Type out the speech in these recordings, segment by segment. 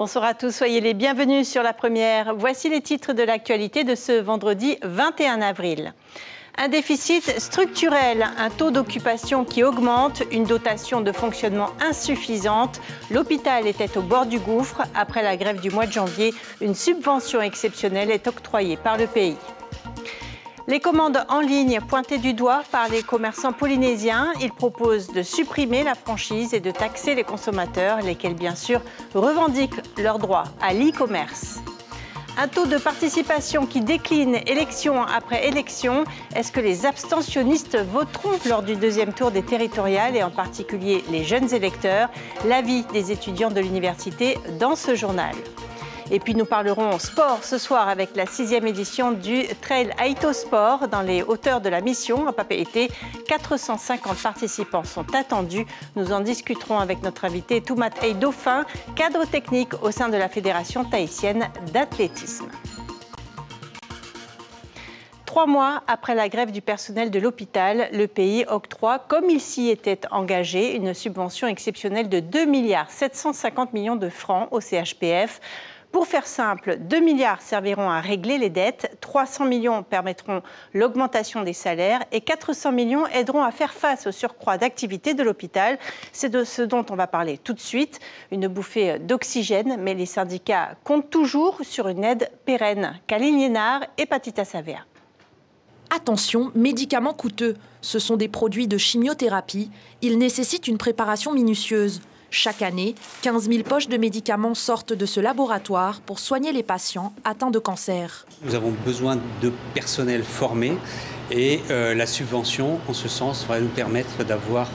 Bonsoir à tous, soyez les bienvenus sur La Première. Voici les titres de l'actualité de ce vendredi 21 avril. Un déficit structurel, un taux d'occupation qui augmente, une dotation de fonctionnement insuffisante. L'hôpital était au bord du gouffre. Après la grève du mois de janvier, une subvention exceptionnelle est octroyée par le pays. Les commandes en ligne pointées du doigt par les commerçants polynésiens. Ils proposent de supprimer la franchise et de taxer les consommateurs, lesquels bien sûr revendiquent leur droit à l'e-commerce. Un taux de participation qui décline élection après élection. Est-ce que les abstentionnistes voteront lors du deuxième tour des territoriales et en particulier les jeunes électeurs? L'avis des étudiants de l'université dans ce journal. Et puis nous parlerons sport ce soir avec la 6e édition du Trail Aito Sport dans les hauteurs de la Mission à Papeete. 450 participants sont attendus. Nous en discuterons avec notre invité Toumat Hey Dauphin, cadre technique au sein de la Fédération tahitienne d'athlétisme. 3 mois après la grève du personnel de l'hôpital, le pays octroie, comme il s'y était engagé, une subvention exceptionnelle de 2,750 milliards de francs au CHPF. Pour faire simple, 2 milliards serviront à régler les dettes, 300 millions permettront l'augmentation des salaires et 400 millions aideront à faire face au surcroît d'activité de l'hôpital. C'est de ce dont on va parler tout de suite. Une bouffée d'oxygène, mais les syndicats comptent toujours sur une aide pérenne. Kaline Liénard et Patita Savea. Attention, médicaments coûteux. Ce sont des produits de chimiothérapie. Ils nécessitent une préparation minutieuse. Chaque année, 15 000 poches de médicaments sortent de ce laboratoire pour soigner les patients atteints de cancer. Nous avons besoin de personnel formé et la subvention, en ce sens, va nous permettre d'avoir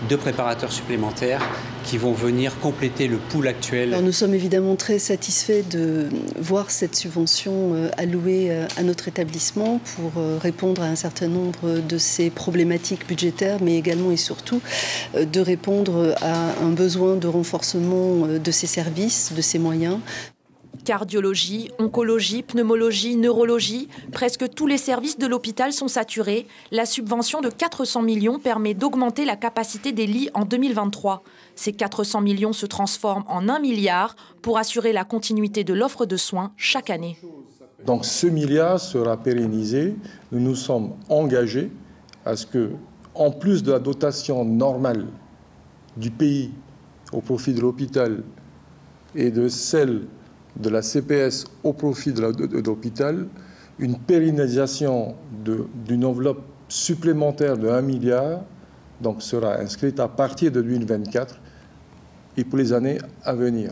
2 préparateurs supplémentaires qui vont venir compléter le pool actuel. Alors nous sommes évidemment très satisfaits de voir cette subvention allouée à notre établissement pour répondre à un certain nombre de ces problématiques budgétaires, mais également et surtout de répondre à un besoin de renforcement de ces services, de ces moyens. Cardiologie, oncologie, pneumologie, neurologie, presque tous les services de l'hôpital sont saturés. La subvention de 400 millions permet d'augmenter la capacité des lits en 2023. Ces 400 millions se transforment en 1 milliard pour assurer la continuité de l'offre de soins chaque année. Donc ce milliard sera pérennisé. Nous nous sommes engagés à ce que, en plus de la dotation normale du pays au profit de l'hôpital et de celle de la CPS au profit de l'hôpital, une pérennisation d'une enveloppe supplémentaire de 1 milliard donc, sera inscrite à partir de 2024 et pour les années à venir.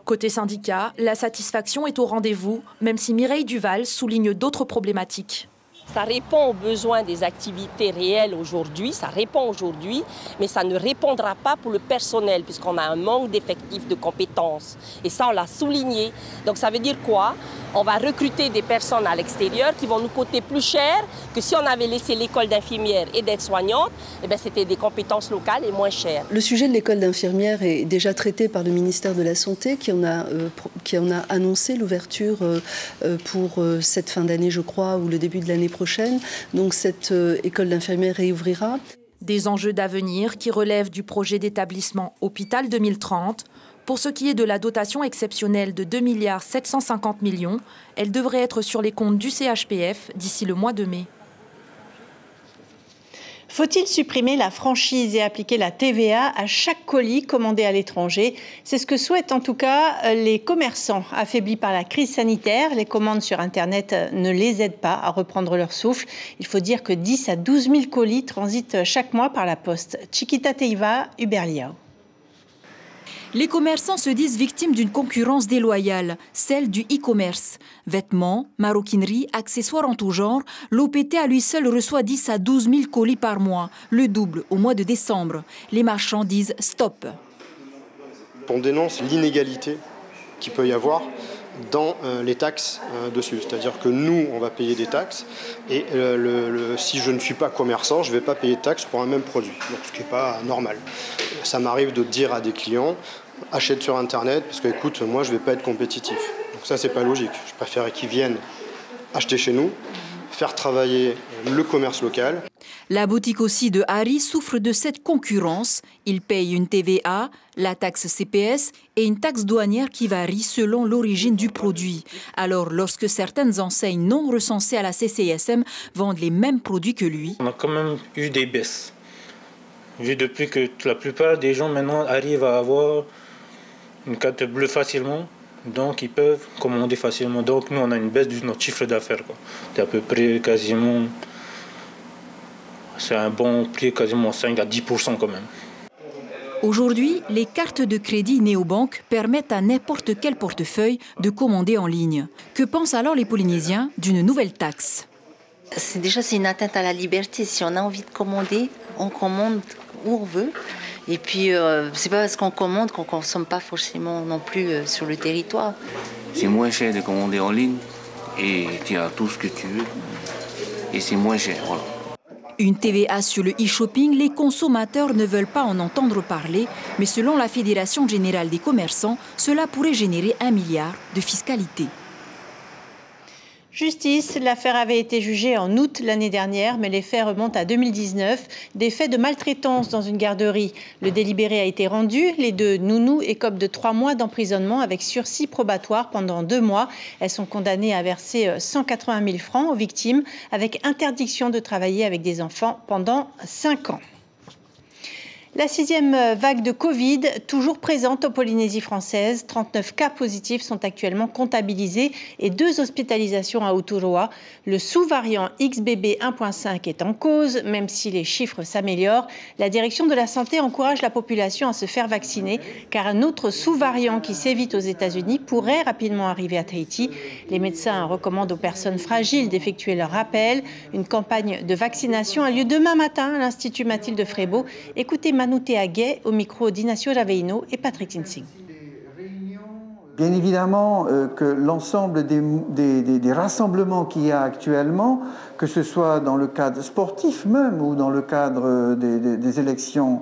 Côté syndicat, la satisfaction est au rendez-vous, même si Mireille Duval souligne d'autres problématiques. Ça répond aux besoins des activités réelles aujourd'hui, ça répond aujourd'hui, mais ça ne répondra pas pour le personnel puisqu'on a un manque d'effectifs, de compétences. Et ça, on l'a souligné. Donc ça veut dire quoi? On va recruter des personnes à l'extérieur qui vont nous coûter plus cher que si on avait laissé l'école d'infirmière et d'aide-soignante. Eh bien, c'était des compétences locales et moins chères. Le sujet de l'école d'infirmière est déjà traité par le ministère de la Santé qui en a annoncé l'ouverture pour cette fin d'année, je crois, ou le début de l'année prochaine. Donc cette école d'infirmière réouvrira. Des enjeux d'avenir qui relèvent du projet d'établissement Hôpital 2030. Pour ce qui est de la dotation exceptionnelle de 2,750 milliards, elle devrait être sur les comptes du CHPF d'ici le mois de mai. Faut-il supprimer la franchise et appliquer la TVA à chaque colis commandé à l'étranger? C'est ce que souhaitent en tout cas les commerçants. Affaiblis par la crise sanitaire, les commandes sur Internet ne les aident pas à reprendre leur souffle. Il faut dire que 10 à 12 000 colis transitent chaque mois par la poste. Chiquita Teiva, Hubert Liao. Les commerçants se disent victimes d'une concurrence déloyale, celle du e-commerce. Vêtements, maroquinerie, accessoires en tout genre, l'OPT à lui seul reçoit 10 à 12 000 colis par mois, le double au mois de décembre. Les marchands disent stop. On dénonce l'inégalité qu'il peut y avoir dans les taxes dessus. C'est-à-dire que nous, on va payer des taxes et si je ne suis pas commerçant, je ne vais pas payer de taxes pour un même produit, donc, ce qui n'est pas normal. Ça m'arrive de dire à des clients, achète sur Internet parce que, écoute, moi, je ne vais pas être compétitif. Donc ça, c'est pas logique. Je préfère qu'ils viennent acheter chez nous, faire travailler le commerce local. La boutique aussi de Harry souffre de cette concurrence. Il paye une TVA, la taxe CPS et une taxe douanière qui varie selon l'origine du produit. Alors, lorsque certaines enseignes non recensées à la CCISM vendent les mêmes produits que lui... On a quand même eu des baisses. Vu depuis que la plupart des gens maintenant arrivent à avoir une carte bleue facilement, donc ils peuvent commander facilement. Donc nous, on a une baisse de notre chiffre d'affaires. C'est à peu près quasiment... C'est un bon prix, quasiment 5 à 10% quand même. Aujourd'hui, les cartes de crédit néobanque permettent à n'importe quel portefeuille de commander en ligne. Que pensent alors les Polynésiens d'une nouvelle taxe? C'est une atteinte à la liberté. Si on a envie de commander, on commande où on veut. Et puis, c'est pas parce qu'on commande qu'on consomme pas forcément non plus sur le territoire. C'est moins cher de commander en ligne et tu as tout ce que tu veux. Et c'est moins cher, voilà. Une TVA sur le e-shopping, les consommateurs ne veulent pas en entendre parler, mais selon la Fédération générale des commerçants, cela pourrait générer 1 milliard de fiscalité. Justice, l'affaire avait été jugée en août l'année dernière, mais les faits remontent à 2019. Des faits de maltraitance dans une garderie. Le délibéré a été rendu. Les deux nounous écopent de 3 mois d'emprisonnement avec sursis probatoire pendant 2 mois. Elles sont condamnées à verser 180 000 francs aux victimes avec interdiction de travailler avec des enfants pendant 5 ans. La 6e vague de Covid, toujours présente en Polynésie française. 39 cas positifs sont actuellement comptabilisés et 2 hospitalisations à Uturoa. Le sous-variant XBB 1.5 est en cause, même si les chiffres s'améliorent. La direction de la santé encourage la population à se faire vacciner, car un autre sous-variant qui sévit aux États-Unis pourrait rapidement arriver à Tahiti. Les médecins recommandent aux personnes fragiles d'effectuer leur rappel. Une campagne de vaccination a lieu demain matin à l'Institut Mathilde Frébeau. Écoutez Manouté Aguet au micro d'Inacio Raveino et Patrick Tinsing. Bien évidemment que l'ensemble des rassemblements qu'il y a actuellement, que ce soit dans le cadre sportif même ou dans le cadre des élections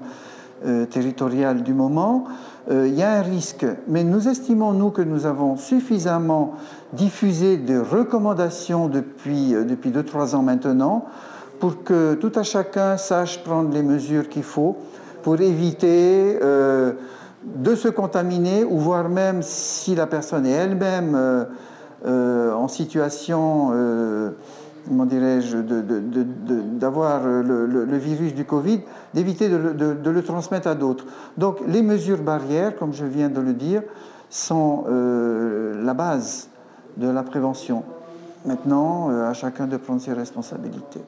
territoriales du moment, il y a un risque. Mais nous estimons, nous, que nous avons suffisamment diffusé de recommandations depuis 2-3 ans maintenant pour que tout à chacun sache prendre les mesures qu'il faut pour éviter de se contaminer ou voire même si la personne est elle-même en situation, comment dirais-je, d'avoir le virus du Covid, d'éviter de le transmettre à d'autres. Donc les mesures barrières, comme je viens de le dire, sont la base de la prévention. Maintenant, à chacun de prendre ses responsabilités.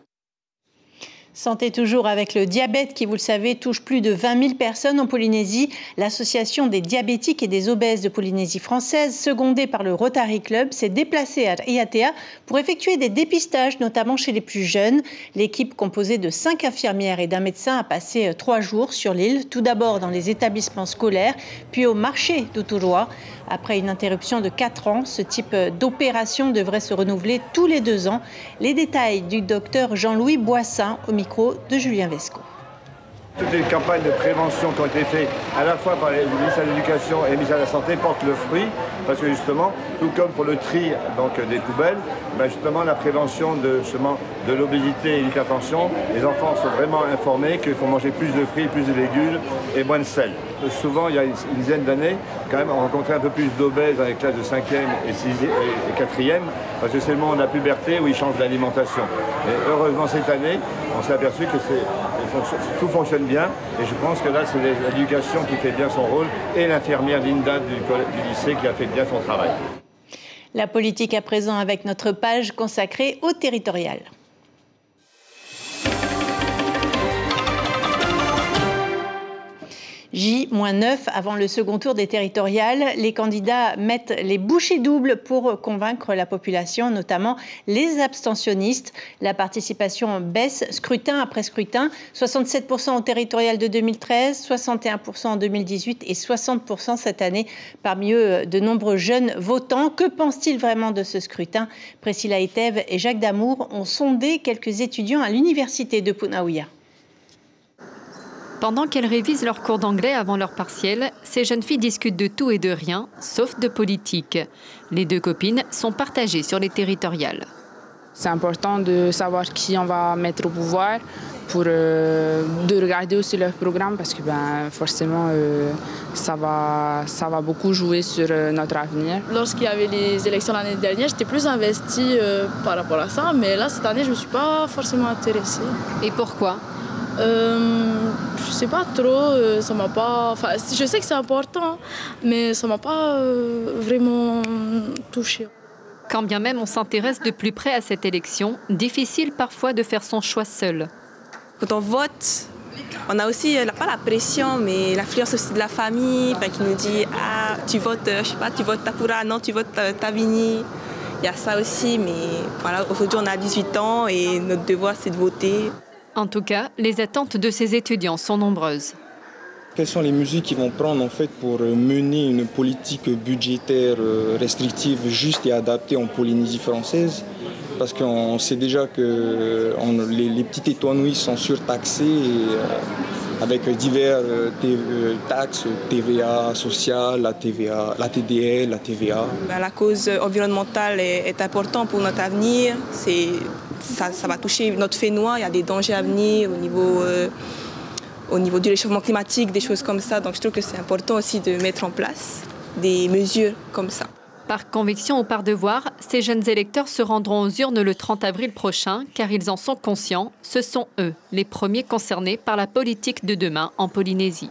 Santé toujours avec le diabète qui, vous le savez, touche plus de 20 000 personnes en Polynésie. L'association des diabétiques et des obèses de Polynésie française, secondée par le Rotary Club, s'est déplacée à IATA pour effectuer des dépistages, notamment chez les plus jeunes. L'équipe composée de 5 infirmières et d'un médecin a passé 3 jours sur l'île, tout d'abord dans les établissements scolaires, puis au marché d'Uturoa. Après une interruption de 4 ans, ce type d'opération devrait se renouveler tous les 2 ans. Les détails du docteur Jean-Louis Boissin au micro de Julien Vesco. Toutes les campagnes de prévention qui ont été faites à la fois par le ministère de l'Éducation et le ministère de la Santé portent le fruit, parce que justement, tout comme pour le tri des poubelles, justement la prévention de l'obésité et l'hypertension, les enfants sont vraiment informés qu'il faut manger plus de fruits, plus de légumes et moins de sel. Souvent, il y a une dizaine d'années, quand même, on rencontrait un peu plus d'obèses dans les classes de 5e et 4e, parce que c'est le moment de la puberté où ils changent d'alimentation. Et heureusement, cette année, on s'est aperçu que tout fonctionne bien, et je pense que là, c'est l'éducation qui fait bien son rôle, et l'infirmière Linda du lycée qui a fait bien son travail. La politique à présent avec notre page consacrée au territorial. J-9 avant le second tour des territoriales. Les candidats mettent les bouchées doubles pour convaincre la population, notamment les abstentionnistes. La participation baisse scrutin après scrutin. 67% au territorial de 2013, 61% en 2018 et 60% cette année. Parmi eux, de nombreux jeunes votants. Que pensent-ils vraiment de ce scrutin? Priscilla Etève et Jacques Damour ont sondé quelques étudiants à l'université de Punaouia. Pendant qu'elles révisent leurs cours d'anglais avant leur partiel, ces jeunes filles discutent de tout et de rien, sauf de politique. Les 2 copines sont partagées sur les territoriales. C'est important de savoir qui on va mettre au pouvoir, de regarder aussi leur programme parce que forcément ça va beaucoup jouer sur notre avenir. Lorsqu'il y avait les élections l'année dernière, j'étais plus investie par rapport à ça, mais là cette année je ne me suis pas forcément intéressée. Et pourquoi? Je sais pas trop, ça m'a pas. Enfin, je sais que c'est important, mais ça m'a pas vraiment touchée. Quand bien même on s'intéresse de plus près à cette élection, difficile parfois de faire son choix seul. Quand on vote, on a aussi, pas la pression, mais l'influence aussi de la famille qui nous dit « Ah, tu votes, je sais pas, tu votes Takura, non, tu votes Tavini ». Il y a ça aussi, mais voilà, aujourd'hui on a 18 ans et notre devoir c'est de voter. En tout cas, les attentes de ces étudiants sont nombreuses. Quelles sont les mesures qu'ils vont prendre en fait pour mener une politique budgétaire restrictive juste et adaptée en Polynésie française? Parce qu'on sait déjà que les petites étoiles sont surtaxées avec divers taxes, TVA sociale, la TVA, la TDL, la TVA. La cause environnementale est importante pour notre avenir. Ça va toucher notre Fénois, il y a des dangers à venir au niveau du réchauffement climatique, des choses comme ça. Donc je trouve que c'est important aussi de mettre en place des mesures comme ça. Par conviction ou par devoir, ces jeunes électeurs se rendront aux urnes le 30 avril prochain, car ils en sont conscients. Ce sont eux, les premiers concernés par la politique de demain en Polynésie.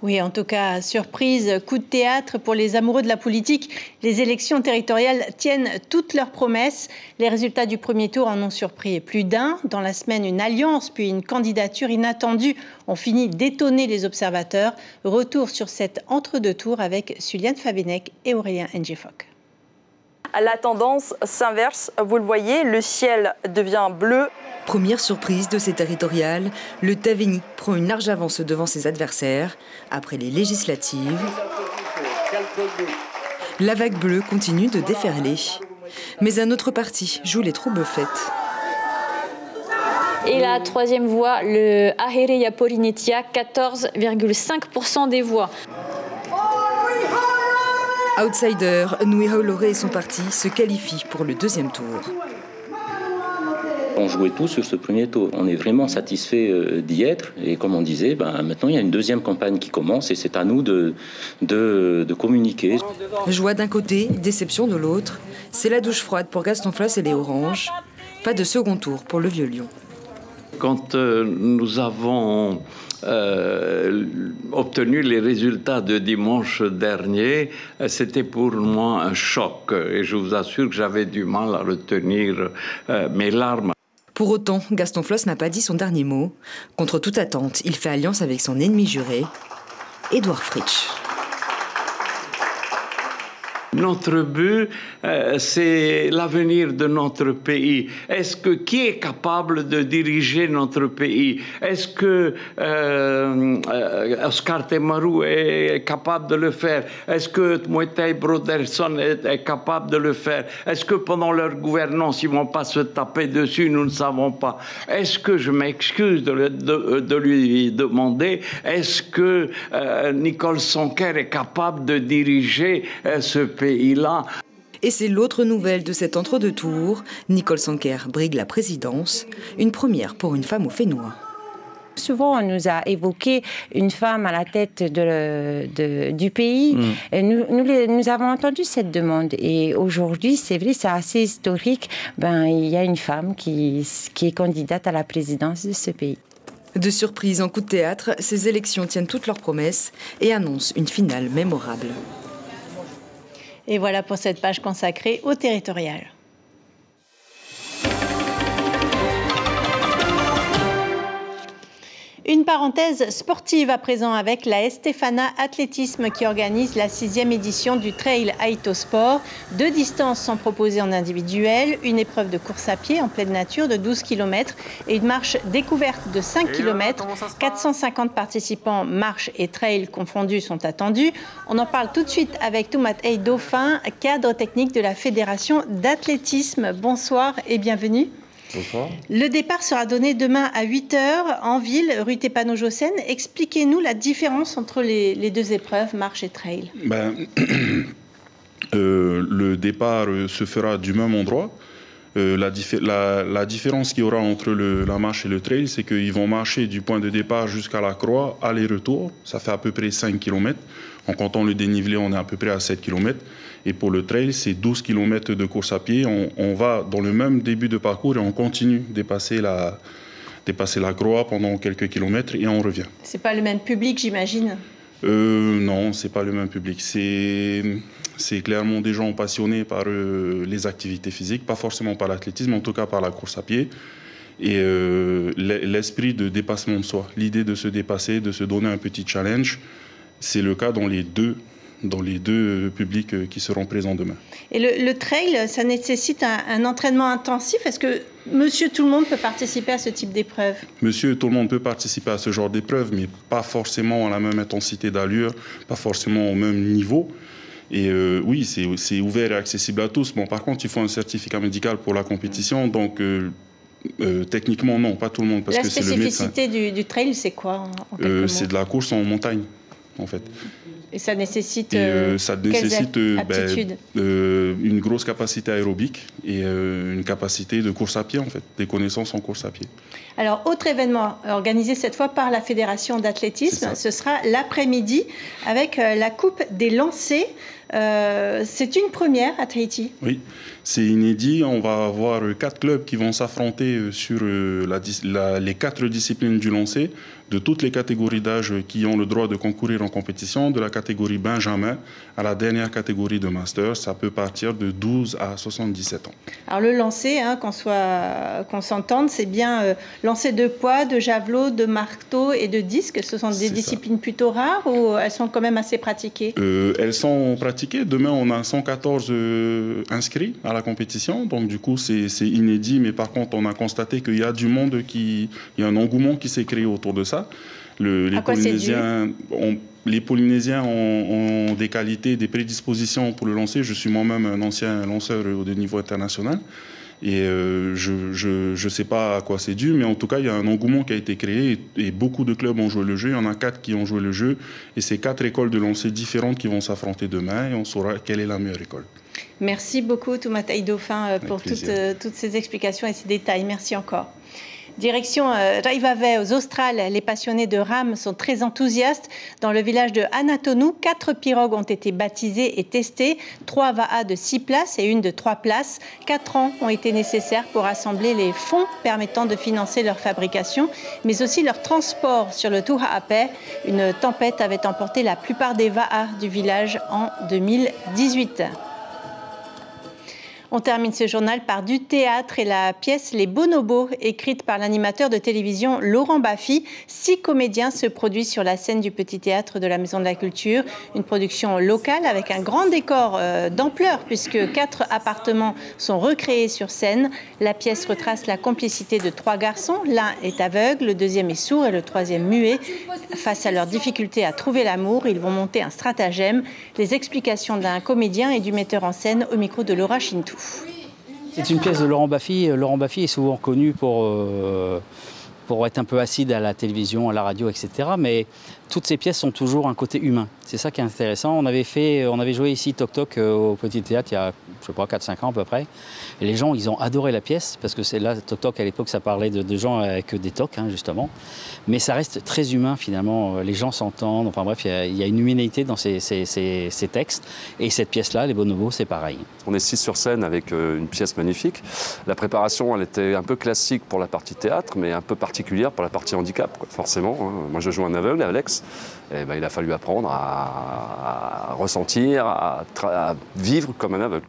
Oui, en tout cas, surprise, coup de théâtre pour les amoureux de la politique. Les élections territoriales tiennent toutes leurs promesses. Les résultats du premier tour en ont surpris plus d'un. Dans la semaine, une alliance puis une candidature inattendue ont fini d'étonner les observateurs. Retour sur cet entre-deux tours avec Suliane Fabenec et Aurélien Ngefok. La tendance s'inverse, vous le voyez, le ciel devient bleu. Première surprise de ces territoriales, le Tavini prend une large avance devant ses adversaires. Après les législatives, la vague bleue continue de déferler. Mais un autre parti joue les troubles-fêtes. Et la troisième voie, le Ahereya Polinetia, 14,5% des voix. Outsider, Nui Haolore et son parti se qualifient pour le deuxième tour. On jouait tout sur ce premier tour. On est vraiment satisfait d'y être. Et comme on disait, maintenant il y a une deuxième campagne qui commence et c'est à nous de communiquer. Joie d'un côté, déception de l'autre. C'est la douche froide pour Gaston Floss et les Oranges. Pas de second tour pour le Vieux Lion. Quand nous avons obtenu les résultats de dimanche dernier, c'était pour moi un choc. Et je vous assure que j'avais du mal à retenir mes larmes. Pour autant, Gaston Floss n'a pas dit son dernier mot. Contre toute attente, il fait alliance avec son ennemi juré, Édouard Fritsch. Notre but, c'est l'avenir de notre pays. Qui est capable de diriger notre pays? Est-ce que Oscar Temaru est capable de le faire? Est-ce que Moetai Broderson est capable de le faire? Est-ce que pendant leur gouvernance, ils ne vont pas se taper dessus? Nous ne savons pas. Est-ce que, je m'excuse de lui demander, est-ce que Nicole Sonker est capable de diriger ce pays-là? Et c'est l'autre nouvelle de cet entre-deux tours. Nicole Sonker brigue la présidence, une première pour une femme au Fénois. Souvent, on nous a évoqué une femme à la tête du pays. Nous avons entendu cette demande. Et aujourd'hui, c'est vrai, c'est assez historique. Il y a une femme qui est candidate à la présidence de ce pays. De surprise en coup de théâtre, ces élections tiennent toutes leurs promesses et annoncent une finale mémorable. Et voilà pour cette page consacrée au territorial. Une parenthèse sportive à présent avec la Estefana Athlétisme qui organise la 6e édition du Trail Aito Sport. 2 distances sont proposées en individuel, une épreuve de course à pied en pleine nature de 12 km et une marche découverte de 5 km. 450 participants marche et trail confondus sont attendus. On en parle tout de suite avec Toumat Hey Dauphin, cadre technique de la Fédération d'athlétisme. Bonsoir et bienvenue. Bonsoir. Le départ sera donné demain à 8h en ville, rue Tépano-Jossen. Expliquez-nous la différence entre les deux épreuves, marche et trail. Le départ se fera du même endroit, La différence qu'il y aura entre la marche et le trail, c'est qu'ils vont marcher du point de départ jusqu'à la croix, aller-retour. Ça fait à peu près 5 km. En comptant le dénivelé, on est à peu près à 7 km. Et pour le trail, c'est 12 km de course à pied. On va dans le même début de parcours et on continue dépasser la croix pendant quelques kilomètres et on revient. C'est pas le même public, j'imagine? Non, c'est pas le même public. C'est clairement des gens passionnés par les activités physiques, pas forcément par l'athlétisme, en tout cas par la course à pied. Et l'esprit de dépassement de soi, l'idée de se dépasser, de se donner un petit challenge, c'est le cas dans les deux publics qui seront présents demain. Et le trail, ça nécessite un entraînement intensif. Est-ce que monsieur tout le monde peut participer à ce type d'épreuve? Monsieur tout le monde peut participer à ce genre d'épreuve, mais pas forcément à la même intensité d'allure, pas forcément au même niveau. Et oui, c'est ouvert et accessible à tous. Bon, par contre, il faut un certificat médical pour la compétition, donc techniquement, non, pas tout le monde. Parce la que c'est le médecin. spécificité du trail, c'est quoi en quelques mots? C'est de la course en montagne, en fait. Et ça nécessite, quelles aptitudes? Une grosse capacité aérobique et une capacité de course à pied, en fait, des connaissances en course à pied. Alors, autre événement organisé cette fois par la Fédération d'athlétisme, ce sera l'après-midi avec la Coupe des lancers. C'est une première à Tahiti. Oui, c'est inédit. On va avoir 4 clubs qui vont s'affronter sur les 4 disciplines du lancer, de toutes les catégories d'âge qui ont le droit de concourir en compétition, de la catégorie Benjamin à la dernière catégorie de Master. Ça peut partir de 12 à 77 ans. Alors le lancer, hein, qu'on s'entende, c'est bien lancer de poids, de javelot, de marteau et de disque. Ce sont des disciplines plutôt rares ou elles sont quand même assez pratiquées? Elles sont pratiquées. Demain, on a 114 inscrits à la compétition. Donc du coup, c'est inédit. Mais par contre, on a constaté qu'il y a du monde, il y a un engouement qui s'est créé autour de ça. Les Polynésiens ont des qualités, des prédispositions pour le lancer. Je suis moi-même un ancien lanceur de niveau international. Et je ne sais pas à quoi c'est dû, mais en tout cas, il y a un engouement qui a été créé et beaucoup de clubs ont joué le jeu. Il y en a 4 qui ont joué le jeu. Et c'est 4 écoles de lancer différentes qui vont s'affronter demain et on saura quelle est la meilleure école. Merci beaucoup, Toumatai Dauphin, pour toutes ces explications et ces détails. Merci encore. Direction Raivave, aux Australes, les passionnés de rames sont très enthousiastes. Dans le village de Anatonu, 4 pirogues ont été baptisées et testées, 3 vaas de 6 places et une de 3 places. 4 ans ont été nécessaires pour assembler les fonds permettant de financer leur fabrication, mais aussi leur transport sur le Tuha'ape. Une tempête avait emporté la plupart des vaas du village en 2018. On termine ce journal par du théâtre et la pièce Les Bonobos, écrite par l'animateur de télévision Laurent Baffy. 6 comédiens se produisent sur la scène du Petit Théâtre de la Maison de la Culture. Une production locale avec un grand décor d'ampleur puisque 4 appartements sont recréés sur scène. La pièce retrace la complicité de 3 garçons. L'un est aveugle, le deuxième est sourd et le troisième muet. Face à leur difficulté à trouver l'amour, ils vont monter un stratagème. Les explications d'un comédien et du metteur en scène au micro de Laura Chintou. C'est une pièce de Laurent Baffy. Laurent Baffy est souvent connu pour être un peu acide à la télévision, à la radio, etc. Mais toutes ces pièces ont toujours un côté humain. C'est ça qui est intéressant. On avait joué ici Toc Toc au Petit Théâtre il y a, je sais pas, 4-5 ans à peu près. Et les gens, ils ont adoré la pièce parce que c'est là, Toc Toc, à l'époque, ça parlait de gens avec des tocs, hein, justement. Mais ça reste très humain, finalement. Les gens s'entendent. Enfin bref, il y a une humanité dans ces textes. Et cette pièce-là, Les Bonobos, c'est pareil. On est 6 sur scène avec une pièce magnifique. La préparation, elle était un peu classique pour la partie théâtre, mais un peu particulière pour la partie handicap, quoi, forcément. Hein. Moi, je joue un aveugle, Alex. Et ben, il a fallu apprendre à ressentir, à vivre comme un aveugle.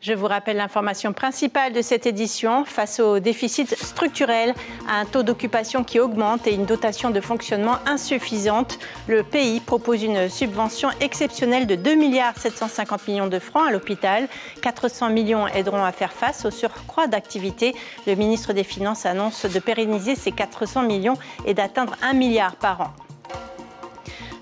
Je vous rappelle l'information principale de cette édition. Face au déficit structurel, à un taux d'occupation qui augmente et une dotation de fonctionnement insuffisante, le pays propose une subvention exceptionnelle de 2,750 milliards de francs à l'hôpital. 400 millions aideront à faire face au surcroît d'activité. Le ministre des Finances annonce de pérenniser ces 400 millions et d'atteindre 1 milliard par an.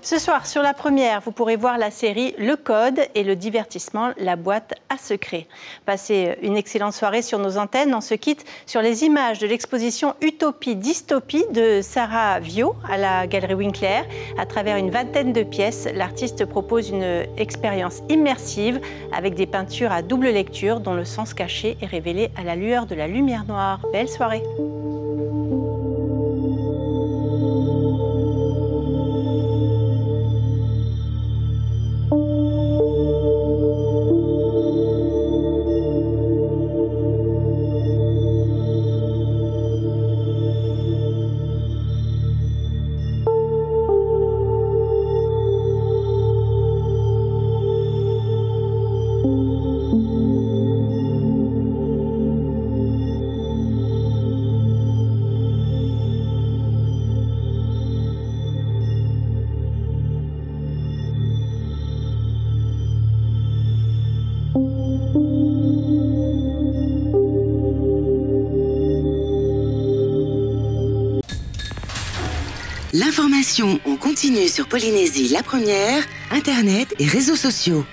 Ce soir, sur la première, vous pourrez voir la série Le Code et le divertissement La Boîte à Secrets. Passez une excellente soirée sur nos antennes. On se quitte sur les images de l'exposition Utopie-Dystopie de Sarah Viau à la Galerie Winkler. À travers une vingtaine de pièces, l'artiste propose une expérience immersive avec des peintures à double lecture dont le sens caché est révélé à la lueur de la lumière noire. Belle soirée! L'information en continu sur Polynésie la première, Internet et réseaux sociaux.